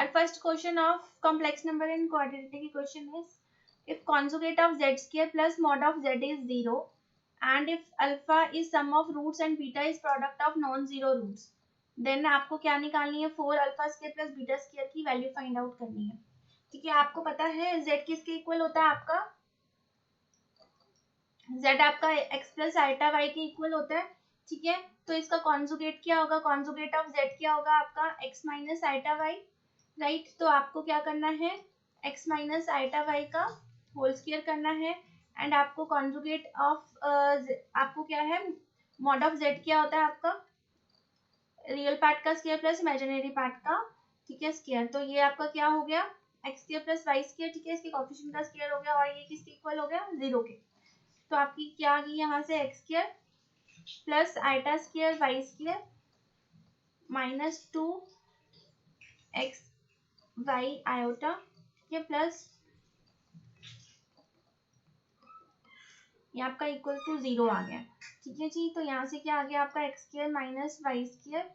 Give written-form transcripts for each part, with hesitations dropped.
Our first question of complex number and quadratic equation is, if conjugate of z square plus mod of z is 0 and if alpha is sum of roots and beta is product of non-zero roots, then आपको क्या निकालनी है, 4 alpha square plus beta square की value find out करनी है। ठीक है, आपको पता है z किसके इक्वल होता है, आपका z आपका x प्लस आइटा y के इक्वल होता है। ठीक है, तो इसका कॉन्जुगेट क्या होगा, कॉन्जुगेट ऑफ z क्या होगा आपका x minus iota y, right. तो आपको क्या करना है, x माइनस आइटा y का होल स्क्वायर करना है एंड आपको कॉन्जुगेट ऑफ आपको क्या है, मॉड ऑफ z क्या होता है आपका, रियल पार्ट का स्क्वायर प्लस इमेजिनरी पार्ट का, ठीक है, स्क्वायर। तो ये आपका क्या हो गया, x square plus y square, ठीक है, इसके कोएफिशिएंट का स्क्वायर हो गया और ये किसके इक्वल हो गया, 0 के। तो आपकी क्या आ गई यहाँ से, x square plus iota square y square minus 2 x y iota, ठीक है, प्लस ये आपका इक्वल टू 0 आ गया। ठीक है जी, तो यहाँ से क्या आ गया आपका, x square minus y square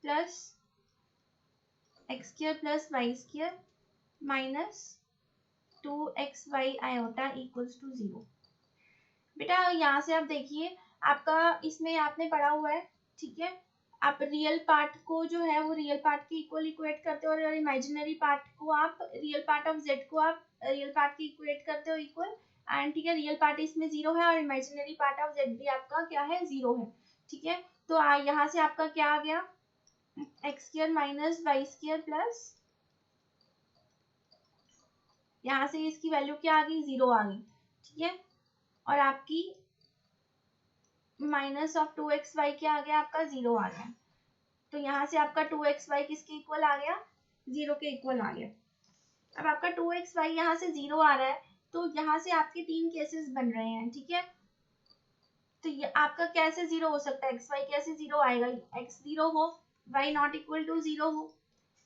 plus x square plus y square minus 2xy iota equals to 0। बेटा यहाँ से आप देखिए, आपका इसमें आपने पढ़ा हुआ है, ठीक है, आप रियल पार्ट को जो है वो रियल पार्ट के इक्वल इक्वेट करते हो और इमेजिनरी पार्ट को आप रियल पार्ट ऑफ z को आप रियल पार्ट के इक्वेट करते हो इक्वल एंड, ठीक है, रियल पार्ट इसमें 0 है और इमेजिनरी पार्ट ऑफ z भी आपका क्या है, 0 है। ठीक है, तो यहाँ से आपका क्या आ गया, x square minus y square plus यहाँ से इसकी वैल्यू क्या आ गई, 0 आ गई। ठीक है, और आपकी माइनस ऑफ 2xy क्या आ गया आपका, 0 आ गया। तो यहाँ से आपका 2xy किसके इक्वल आ गया, 0 के इक्वल आ गया। अब आपका 2xy यहाँ से 0 आ रहा है, तो यहाँ से आपके 3 केसेस बन रहे हैं। ठीक है, तो ये आपका कैसे 0 हो सकता है, xy कैसे 0 आएगा, x 0 हो, y नॉट इक्वल टू 0 हो,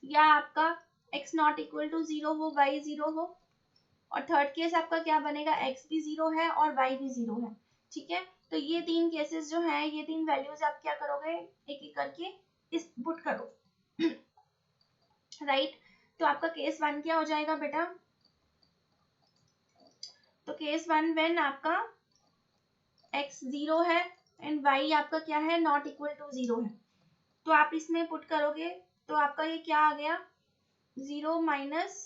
या आपका x नॉट इक्वल टू 0 हो, y 0 हो, और थर्ड केस आपका क्या बनेगा, x भी 0 है और y भी 0 है। ठीक है, तो ये 3 केसेस जो है, ये 3 वैल्यूज आप क्या करोगे, एक एक करके इस पुट करो, राइट। तो आपका केस 1 क्या हो जाएगा बेटा, तो केस 1 व्हेन आपका x 0 है एंड y आपका क्या है, नॉट इक्वल टू 0 है, तो आप इसमें पुट करोगे तो आपका ये क्या आ गया, 0 माइनस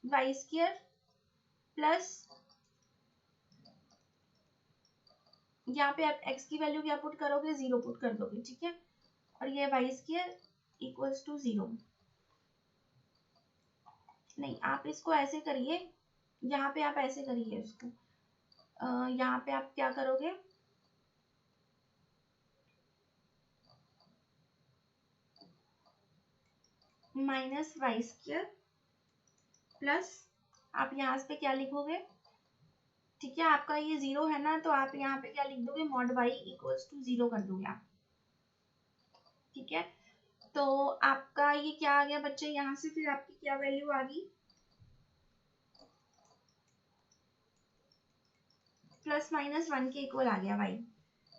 वाई स्क्वायर प्लस यहाँ पे आप x की वैल्यू क्या पुट करोगे, 0 पुट कर दोगे। ठीक है, और ये वाई स्क्वायर इक्वल्स टू 0। नहीं, आप इसको ऐसे करिए, यहाँ पे आप ऐसे करिए इसको, यहाँ पे आप क्या करोगे, माइनस वाई स्क्वायर प्लस आप यहाँ पे क्या लिखोगे, ठीक है, आपका ये 0 है ना, तो आप यहाँ पे क्या लिख दोगे, मॉड y इक्वल्स टू 0 कर दोगे आप। ठीक है, तो आपका ये क्या आ गया बच्चे, यहाँ से फिर आपकी क्या वैल्यू आ गई, प्लस माइनस 1 के इक्वल आ गया y,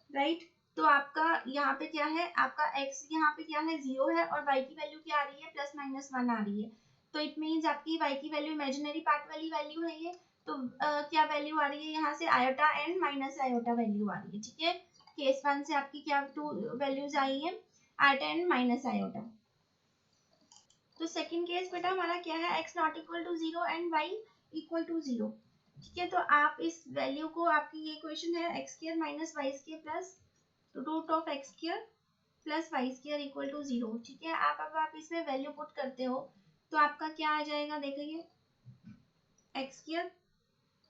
राइट। तो आपका यहाँ पे क्या है, आपका x यहाँ पे क्या है, 0 है और y की वैल्यू क्या आ रही है, प्लस माइनस 1 आ रही है। तो इट मीन्स आपकी y की वैल्यू इमेजिनरी पार्ट वाली वैल्यू है ये, तो क्या वैल्यू आ रही है यहाँ से, iota and minus iota value आ रही है। ठीक है, केस 1 से आपकी क्या 2 वैल्यूज आई है, आयोटा एंड माइनस आयोटा। तो सेकंड केस बेटा हमारा क्या है, x not equal to 0 and y equal to 0। ठीक है, तो आप इस वैल्यू को, आपकी ये इक्वेशन है x square minus y square plus root of x square plus y square equal to 0। ठीक है, आप इसमें वैल्यू पुट करते हो तो आपका क्या आ जाएगा, देखिए एक्स स्क्वायर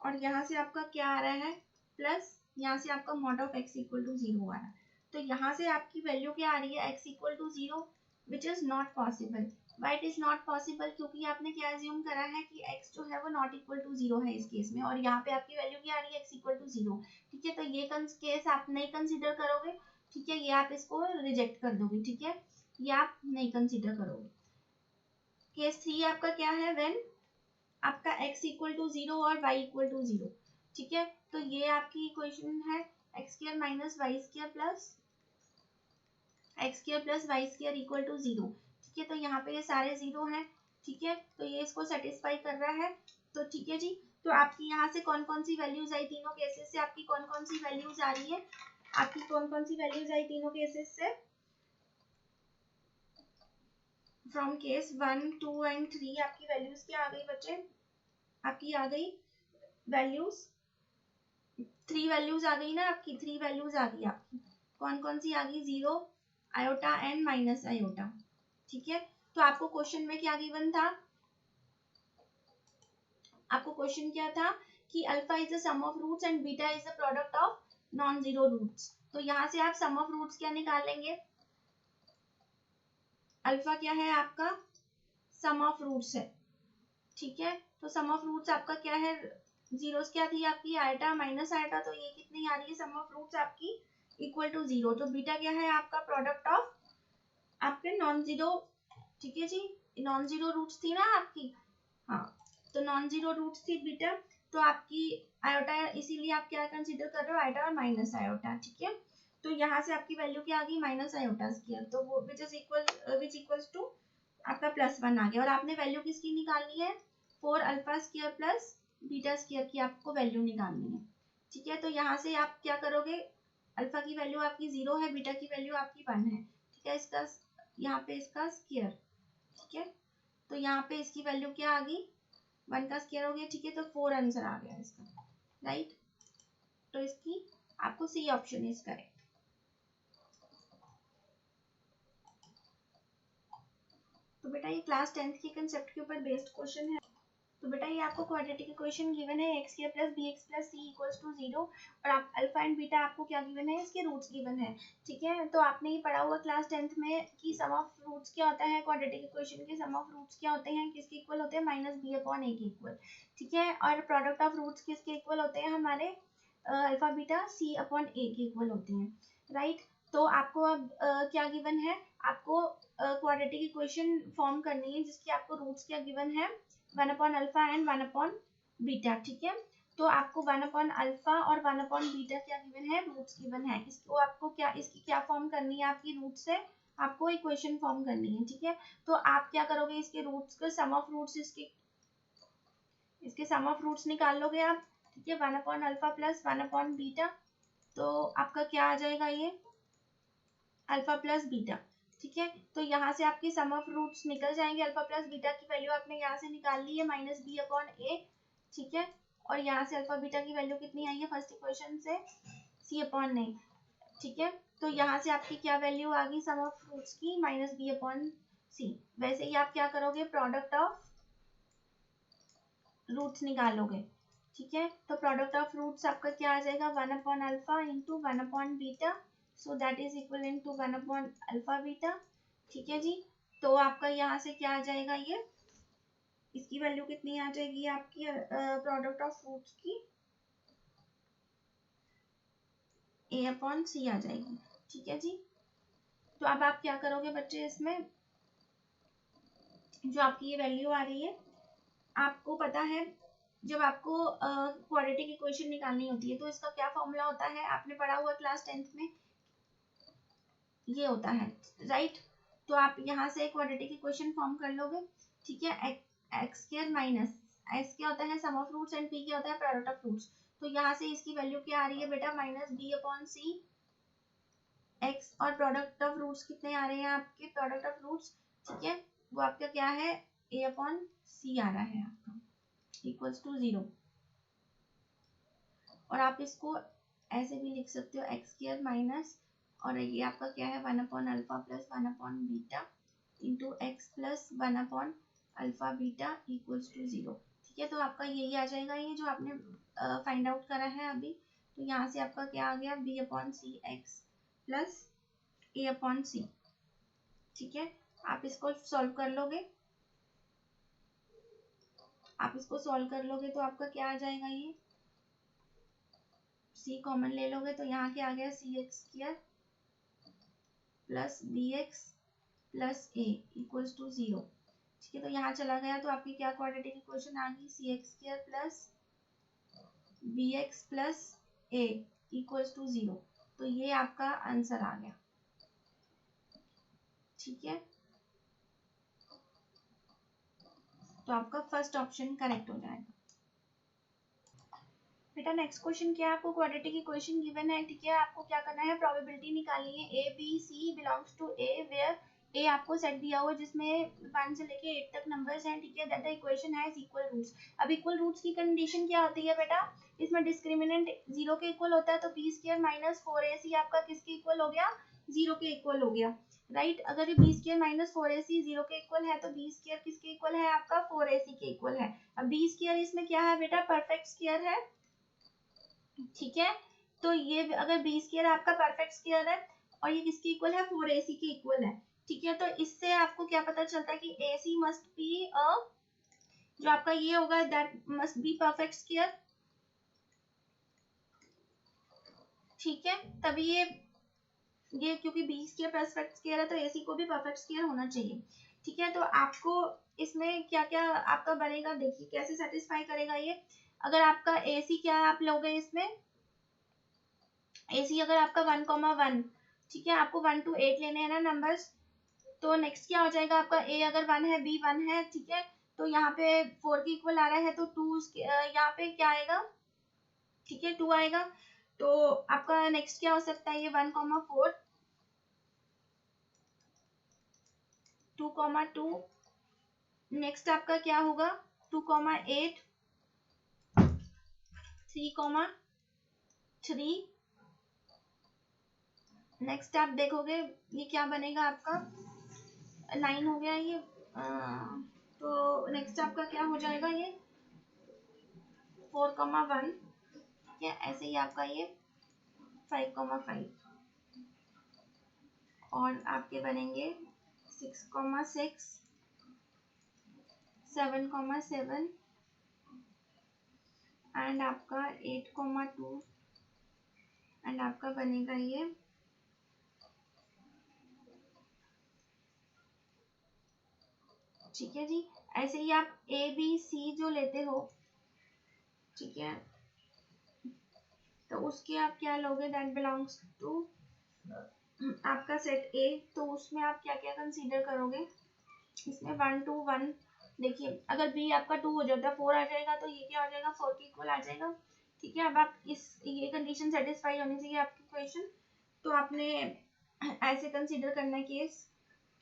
और यहाँ से आपका क्या आ रहा है, प्लस यहाँ से आपका mod of x equal to 0 आ रहा है। तो यहाँ से आपकी वैल्यू क्या आ रही है, x equal to 0, which is not possible. Why it is not possible, क्योंकि आपने क्या एज्यूम करा है कि x जो है वो नॉट इक्वल टू 0 है इस केस में, और यहाँ पे आपकी वैल्यू क्या आ रही है, x इक्वल टू 0। ठीक है, तो ये केस आप नहीं कंसीडर करोगे। ठीक है, ये आप इसको रिजेक्ट कर दोगे। ठीक है, ये आप नहीं कंसीडर करोगे। केस 3 आपका क्या है, व्हेन आपका x इक्वल टू 0 और y इक्वल टू 0। ठीक है, तो ये आपकी इक्वेशन है x square minus y square plus x square plus y square equal to 0। ठीक है, तो यहाँ पे ये सारे जीरो हैं, ठीक है, तो ये इसको सेटिस्फाई कर रहा है। तो ठीक है जी, तो आपकी यहाँ से कौन कौन सी वैल्यूज आई तीनों केसेस से, आपकी कौन कौन सी वैल्यूज आ रही है, आपकी कौन कौन सी वैल्यूज आई तीनों केसेस से, फ्रॉम केस 1, 2 एंड 3 आपकी वैल्यूज क्या आ गई बच्चे, आपकी आ गई वैल्यूज 3 वैल्यूज आ गई ना, आपकी 3 वैल्यूज आ गई आपकी, कौन कौन सी आ गई, 0, आयोटा एंड माइनस आयोटा, ठीक है। तो आपको क्वेश्चन में क्या गिवन था, आपको क्वेश्चन क्या था कि alpha is the sum of roots and beta is the product of non zero roots. तो यहाँ से आप सम ऑफ रूट्स क्या निकालेंगे, अल्फा क्या है आपका सम ऑफ रूट्स है, ठीक है, तो सम ऑफ रूट्स आपका क्या है, जीरोस क्या थी आपकी, आयटा माइनस आयटा, तो ये कितनी आ रही है सम ऑफ रूट्स आपकी इक्वल टू 0। तो बीटा क्या है आपका प्रोडक्ट ऑफ आपके नॉन जीरो, ठीक है जी, नॉन जीरो रूट्स थी ना आपकी, हाँ, तो नॉन जीरो रूट्स थी बीटा, तो आपकी आयोटा, इसीलिए आप क्या कंसीडर कर रहे हो, आयोटा और माइनस आयोटा, ठीक है। तो यहाँ से आपकी वैल्यू क्या आ गई, माइनस आयोटा स्क्वायर, तो वो विच इक्वल्स टू आपका +1 आ गया, और आपने वैल्यू किसकी निकालनी है, 4 alpha square plus beta square की आपको वैल्यू निकालनी है, ठीक है। तो यहाँ से आप क्या करोगे, अल्फा की वैल्यू आपकी 0 है, बीटा की वैल्यू आपकी 1 है, ठीक है, इसका यहाँ पे इसका स्क्वायर, ठीक है, तो यहाँ पे इसकी वैल्यू क्या आ गई, 1 का स्क्वायर हो गया, ठीक है, तो 4 आंसर आ गया इसका, राइट। तो इसकी आपको सी ऑप्शन इज करेक्ट। तो बेटा ये क्लास 10th के कंसेप्ट के ऊपर बेस्ड क्वेश्चन है। तो बेटा ये आपको क्वाड्रेटिक इक्वेशन गिवन है x square plus bx plus c equals to 0, और आप अल्फा एंड बीटा आपको क्या गिवन है, इसके रूट्स गिवन है, ठीक है। तो आपने ये पढ़ा हुआ क्लास 10th में कि सम ऑफ रूट्स क्या होता है, क्वाड्रेटिक इक्वेशन के सम ऑफ रूट्स क्या होते हैं, किसके इक्वल होते हैं, -b/a के इक्वल, ठीक है, और प्रोडक्ट ऑफ रूट्स किसके इक्वल होते हैं, हमारे अल्फा बीटा c/a के इक्वल होते हैं, राइट। तो आपको अब क्या गिवन है, आपको क्वाड्रेटिक इक्वेशन फॉर्म करनी है जिसकी आपको रूट्स क्या गिवन है, 1 अल्फा एंड 1 बीटा, ठीक है। तो आपको 1 अल्फा और 1 बीटा क्या गिवन है, रूट्स गिवन है, इसको आपको क्या, इसकी क्या फॉर्म करनी है, आपकी रूट से आपको इक्वेशन फॉर्म करनी है, ठीक है। तो आप क्या करोगे, इसके रूट्स के सम ऑफ रूट्स, इसके सम ऑफ रूट्स निकाल लोगे आप, ठीक है, 1 अल्फा प्लस 1 बीटा, तो आपका क्या आ जाएगा, ये अल्फा प्लस बीटा, ठीक है। तो यहाँ से आपके सम ऑफ रूट्स निकल जाएंगे, अल्फा प्लस बीटा की वैल्यू आपने यहाँ से निकाल ली है -b/a, ठीक है, और यहाँ से अल्फा बीटा की वैल्यू कितनी आई है फर्स्ट इक्वेशन से, c/a, ठीक है। तो यहाँ से आपकी क्या वैल्यू आ गई सम ऑफ रूट्स की, -b/c। वैसे ही आप क्या करोगे, प्रोडक्ट ऑफ रूट्स निकालोगे, ठीक है। तो प्रोडक्ट ऑफ रूट्स आपका क्या आ जाएगा, 1 alpha into 1 beta, so that is equal to 1 alpha beta, ठीक है जी। तो आपका यहाँ से क्या आ जाएगा, ये इसकी वैल्यू कितनी आ जाएगी आपकी प्रोडक्ट ऑफ रूट्स की, a/c आ जाएगी, ठीक है जी। तो अब आप क्या करोगे बच्चे, इसमें जो आपकी ये वैल्यू आ रही है, आपको पता है जब आपको क्वाड्रेटिक इक्वेशन निकालनी होती है तो इसका क्या फॉर्मूला होता है, आपने पढ़ा हुआ क्लास 10th में, ये होता है, राइट। तो आप यहाँ से क्वाड्रेटिक इक्वेशन फॉर्म कर लोगे, ठीक है, एक्स स्क्वायर माइनस एक्स क्या होता है सम ऑफ रूट्स एंड पी क्या होता है प्रोडक्ट ऑफ रूट्स। तो यहाँ से इसकी वैल्यू क्या आ रही है बेटा, -b/c एक्स, और प्रोडक्ट ऑफ रूट्स कितने आ रहे हैं आपके, प्रोडक्ट ऑफ रूट्स, ठीक है, वो आपका क्या है, a/c आ रहा है आपका इक्वल्स टू 0, और आप इसको ऐसे भी लिख सकते हो एक्स स्क्वायर माइनस, और ये आपका क्या है 1 alpha plus 1 beta into x plus 1 alpha beta equals to 0, ठीक है। तो आपका यही आ जाएगा, ये जो आपने फाइंड आउट करा है अभी। तो यहाँ से आपका क्या आ गया, b/c एक्स प्लस a/c, ठीक है। आप इसको सॉल्व कर लोगे, आप इसको सॉल्व कर लोगे तो आपका क्या आ जाएगा, ये c कॉमन ले लोगे तो यहाँ क्या आ गया, cx square plus bx plus a equals to 0, ठीक है। तो यहाँ चला गया तो आपकी क्या क्वाड्रेटिक इक्वेशन आ गई, cx square plus bx plus a equals to 0, तो ये आपका आंसर आ गया, ठीक है। तो आपका फर्स्ट ऑप्शन करेक्ट हो जाएगा। बेटा नेक्स्ट क्वेश्चन क्या है, आपको क्वाड्रेटिक इक्वेशन गिवन है, ठीक है, आपको क्या करना है, प्रोबेबिलिटी निकालनी है A B C belongs to A where A आपको सेट दिया हुआ जिसमें 1 से लेके 8 तक नंबर्स हैं, ठीक है, that the equation has equal roots. अब इक्वल रूट्स की कंडीशन क्या होती है बेटा, इसमें डिस्क्रिमिनेंट 0 के इक्वल होता है, तो बी स्क्वायर माइनस 4ac आपका किसके इक्वल हो गया, 0 के इक्वल हो गया, राइट। अगर ये बी स्क्वायर माइनस 4ac 0 के इक्वल है तो बी स्क्वायर किसके इक्वल है, आपका 4ac के इक्वल है। अब बी स्क्वायर इसमें क्या है बेटा, परफेक्ट स्क्वायर है, ठीक है, तो ये अगर बी स्क्वायर आपका परफेक्ट स्क्वायर है और ये किसके इक्वल है, 4ac के इक्वल है, ठीक है, तो इससे आपको क्या पता चलता है कि ac मस्ट बी जो आपका ये होगा that must be perfect square, ठीक है, तभी ये क्योंकि बी स्क्वायर परफेक्ट स्क्वायर है तो ac को भी परफेक्ट स्क्वायर होना चाहिए, ठीक है। तो आपको इसमें क्या क्या आपका बनेगा, देखिए कैसे सेटिस्फाई करेगा ये। अगर आपका ac क्या आप लोगे इसमें, AC अगर आपका 1,1, ठीक है, आपको 1 to 8 लेने हैं ना नंबर्स, तो नेक्स्ट क्या हो जाएगा आपका A अगर 1 है, B 1 है, ठीक है, तो यहाँ पे 4 के इक्वल आ रहा है तो 2 यहाँ पे क्या आएगा, ठीक है, 2 आएगा, तो आपका नेक्स्ट क्या हो सकता है, ये 1,4 2,2, नेक्स्ट आपका क्या होगा 2,8 3,3, नेक्स्ट आप देखोगे ये क्या बनेगा आपका 9 हो गया ये, तो नेक्स्ट आपका क्या हो जाएगा ये 4,1, ठीक है, ऐसे ही आपका ये 5,5 और आपके बनेंगे 6,6 7,7 एंड आपका 8,2 एंड आपका बनेगा ये ठीक है जी। ऐसे ही आप ए बी सी जो लेते हो, ठीक है, तो उसके आप क्या लोगे, दैट बिलोंग्स टू आपका सेट ए, तो उसमें आप क्या क्या कंसीडर करोगे, इसमें 1 to 1, देखिए अगर बी आपका 2 हो जाता है 4 आ जाएगा, तो ये क्या हो जाएगा 4 के इक्वल आ जाएगा, ठीक है। अब आप ये कंडीशन सेटिस्फाई होनी चाहिए आपकी क्वेश्चन, तो आपने ऐसे कंसीडर करना है केस,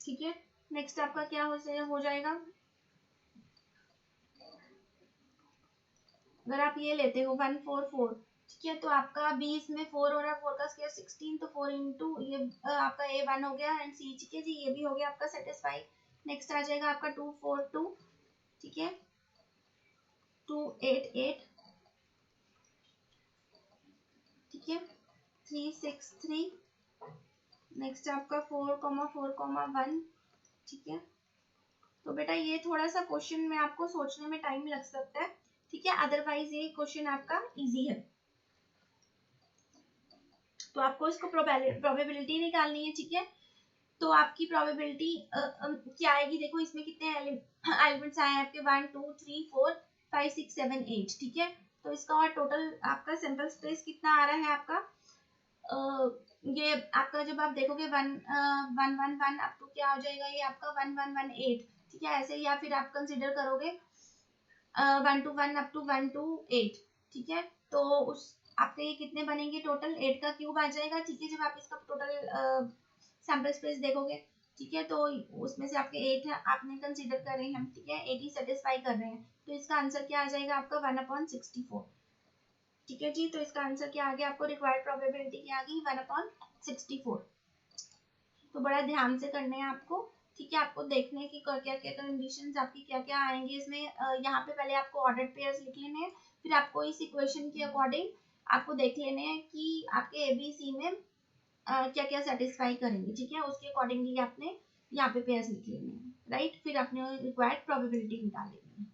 ठीक है। नेक्स्ट आपका क्या हो जाएगा, अगर आप ये लेते हो 144, ठीक है, तो आपका बी इसमें 4 हो रहा है, 4 का स्क्वायर 16, तो 4 इंटू ये आपका ए 1 हो गया एंड सी, ठीक है जी, ये भी हो गया आपका सेटिस्फाई। नेक्स्ट आ जाएगा आपका 242, ठीक है, 288, ठीक है, 363, नेक्स्ट आपका 4,4,1, ठीक है। तो बेटा ये थोड़ा सा क्वेश्चन में आपको सोचने में टाइम लग सकता है, ठीक है, अदरवाइज ये क्वेश्चन आपका इजी है। तो आपको इसको प्रोबेबिलिटी निकालनी है, ठीक है, तो आपकी प्रोबेबिलिटी क्या आएगी, देखो इसमें कितने एलिमेंट्स आए हैं आपके 1 2 3 4 5 6 7 8, ठीक है, तो इसका और टोटल आपका सैंपल स्पेस कितना आ रहा है आपका, ये आपका जब आप देखोगे 1,1,1,1 अप टू क्या हो जाएगा, ये आपका 1,1,1,8, ठीक है, ऐसे या फिर आप कंसिडर करोगे 1 to 1 अप टू 1 to 8, ठीक है, तो उस आपके ये कितने बनेंगे, टोटल 8 का क्यूब आ जाएगा, ठीक है, जब आप इसका टोटल सैंपल स्पेस देखोगे, ठीक है, तो उसमें से आपके 8 है आपने कंसीडर कर रहे हैं हम, ठीक है, 8 ही सेटिस्फाई कर रहे हैं, तो इसका आंसर क्या आ जाएगा आपका 1/64, ठीक है जी। तो इसका आंसर क्या आ गया, आपको रिक्वायर्ड प्रोबेबिलिटी क्या आ गई 1/64। तो बड़ा ध्यान से करने हैं आपको, ठीक है, आपको देखने की क्या क्या कंडीशंस आपकी क्या क्या आएंगे इसमें, यहाँ पे पहले आपको ऑर्डर्ड पेयर्स लिख लेने हैं, फिर आपको इस इक्वेशन के अकॉर्डिंग आपको देख लेने हैं कि आपके एबीसी में क्या क्या सेटिस्फाई करेंगे, ठीक है, उसके अकॉर्डिंगली आपने यहाँ पे पेयर्स लिख लेने हैं, राइट, फिर आपने रिक्वायर्ड प्रोबेबिलिटी निकाल लेनी है।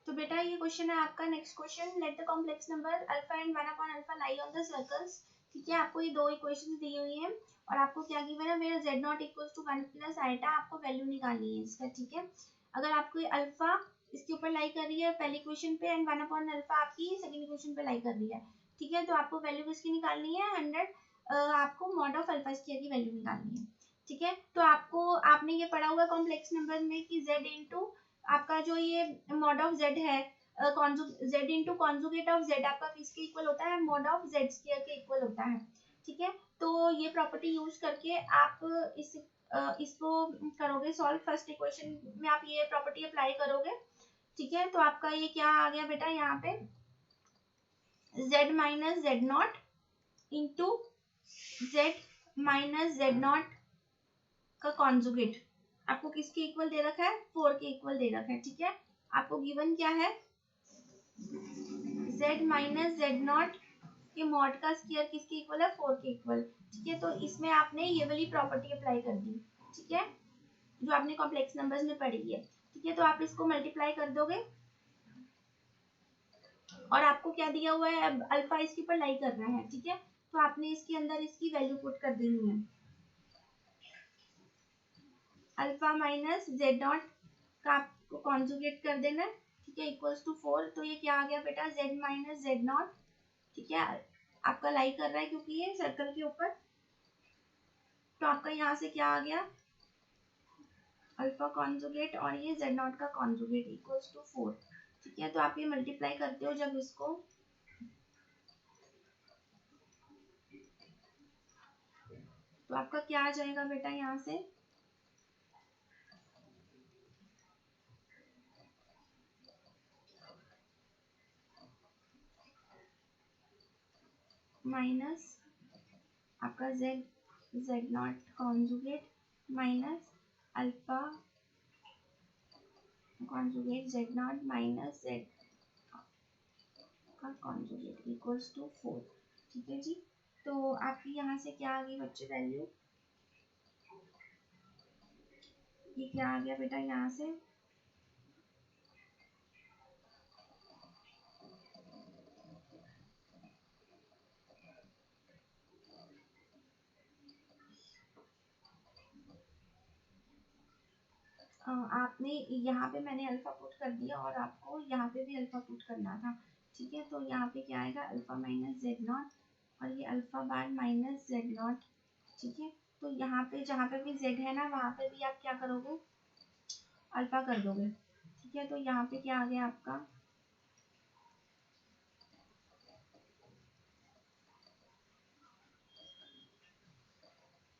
तो बेटा ये क्वेश्चन है आपका next question, let the complex number alpha and 1/अल्फा लाई ऑन द सर्कल्स, ठीक है, आपको ये दो इक्वेशंस दी हुई हैं और आपको क्या गिवन है, where z not equals to 1 plus iota, आपको वैल्यू निकालनी है इसका, ठीक है। अगर आपको ये अल्फा इसके ऊपर लाई कर रही है पहली इक्वेशन पे एंड 1/अल्फा आपकी सेकंड इक्वेशन पे लाई कर रही है, ठीक है, तो आपको वैल्यू किसकी निकालनी है 100, आपको मॉड ऑफ अल्फा स्क्वायर की वैल्यू निकालनी है, ठीक है। तो आपने ये पढ़ा हुआ कॉम्प्लेक्स नंबर में कि z इंटू आपका जो ये मॉड ऑफ z है, z into conjugate of z आपका किसके इक्वल होता है, मॉड ऑफ z स्क्वायर के इक्वल होता है। ठीक है, तो ये प्रॉपर्टी यूज करके आप इसको करोगे सॉल्व। फर्स्ट इक्वेशन में आप ये प्रॉपर्टी अप्लाई करोगे। ठीक है, तो आपका ये क्या आ गया बेटा, यहाँ पे z minus Z not into z minus Z not का कॉन्जुगेट आपको किसके इक्वल दे रखा है, 4 के इक्वल दे रखा है। ठीक है, आपको गिवन क्या है, z माइनस जेड नॉट के मॉड का स्क्वायर किसके इक्वल है, 4 के इक्वल। ठीक है, तो इसमें आपने ये वाली प्रॉपर्टी अप्लाई कर दी। ठीक है, जो आपने कॉम्प्लेक्स नंबर्स में पढ़ी है। ठीक है, तो आप इसको मल्टीप्लाई कर दोगे और आपको क्या दिया हुआ है, अब अल्फा इसके ऊपर लाई कर रहा है। ठीक है, तो आपने इसके अंदर इसकी वैल्यू पुट कर देनी है, अल्फा माइनस जेड नॉट का आपको कॉन्जुगेट कर देना है। ठीक है, इक्वल्स टू 4। तो ये क्या आ गया बेटा, z माइनस जेड नॉट। ठीक है, आपका लाई कर रहा है क्योंकि ये सर्कल के ऊपर, तो आपका यहाँ से क्या आ गया, अल्फा कॉन्जुगेट और ये जेड नॉट का कॉन्जुगेट इक्वल्स टू 4। ठीक है, तो आप ये मल्टीप्लाई करते हो जब इसको, तो आपका क्या आ जाएगा बेटा, यहाँ से माइनस आपका Z not conjugate minus alpha conjugate Z not minus Z का कॉन्जुगेट इक्वल्स टू 4। ठीक है जी, तो आपकी यहाँ से क्या आ गई बच्चे वैल्यू, ये क्या आ गया बेटा, यहाँ से आपने यहाँ पे मैंने अल्फा पुट कर दिया और आपको यहाँ पे भी अल्फा पुट करना था। ठीक है, तो यहाँ पे क्या आएगा, अल्फा माइनस जेड नॉट और ये alpha bar minus Z not. ठीक है, तो यहाँ पे जहाँ पे भी जेड है ना, वहाँ पे भी आप क्या करोगे, अल्फा कर दोगे। ठीक है, तो यहाँ पे क्या आ गया आपका,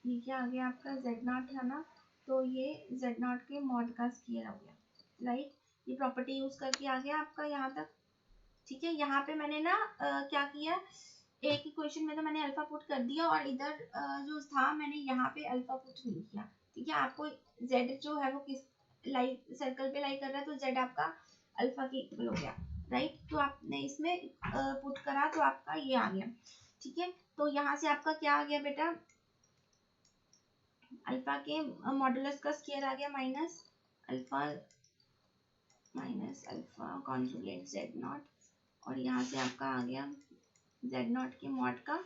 ये क्या आ गया आपका, जेड नॉट है ना, तो ये जेड नॉट के मॉड का स्क्वायर हो गया। राइट, ये प्रॉपर्टी यूज करके आ गया आपका यहाँ तक। ठीक है, यहाँ पे मैंने ना क्या किया, एक ही क्वेश्चन में तो मैंने अल्फा पुट कर दिया और इधर जो था मैंने यहाँ पे अल्फा पुट नहीं किया। ठीक है, आपको z जो है वो किस लाइक सर्कल पे लाई कर रहा है, तो z आपका अल्फा के इक्वल हो गया। राइट, तो आपने इसमें पुट करा तो आपका ये आ गया। ठीक है, तो यहाँ से आपका क्या आ गया बेटा, अल्फा के मॉडुलस का स्क्वायर आ गया minus alpha conjugate Z not, और यहाँ से आपका आ गया जेड नॉट के मॉड का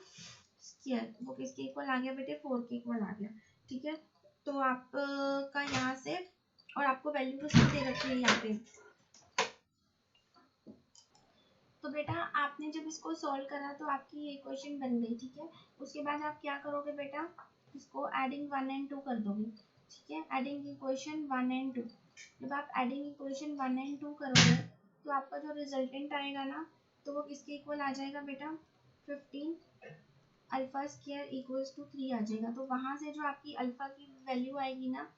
स्क्वायर, वो किसके इक्वल आ गया बेटे, 4 के इक्वल आ गया। ठीक है, तो आपका यहाँ से, और आपको वैल्यू तो सब दे रखी है यहाँ पे। तो बेटा आपने जब इसको सॉल्व करा तो आपकी ये इक्वेशन बन गई। ठीक है, उसके बाद आप क्या करोगे बेटा, इसको एडिंग 1 एंड 2 कर दोगे। ठीक है, एडिंग इक्वेशन 1 एंड 2, जब आप एडिंग इक्वेशन 1 एंड 2 करोगे तो आपका जो रिजल्टेंट आएगा ना, तो वो किसके इक्वल आ जाएगा बेटा, 15 अल्फा स्क्वायर इक्वल्स टू 3 आ जाएगा। तो वहाँ से जो आपकी अल्फा की वैल्यू आएगी ना,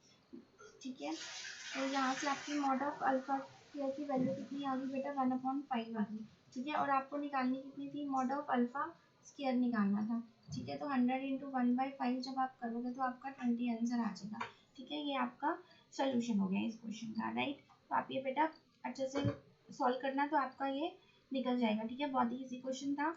ठीक है, तो यहाँ से आपकी मॉड ऑफ अल्फा स्क्वायर की वैल्यू कितनी आ गई बेटा, 1/5 आ गई। ठीक है, और आपको निकालनी कितनी थी, मॉड ऑफ अल्फा स्क्वायर निकालना था। ठीक है, तो 100 इंटू 1/5 जब आप करोगे तो आपका 20 आंसर आ जाएगा। ठीक है, ये आपका सोल्यूशन हो गया इस क्वेश्चन का। राइट, तो आप ये बेटा अच्छे से सॉल्व करना, तो आपका ये निकल जाएगा। ठीक है, बहुत ही इजी क्वेश्चन था।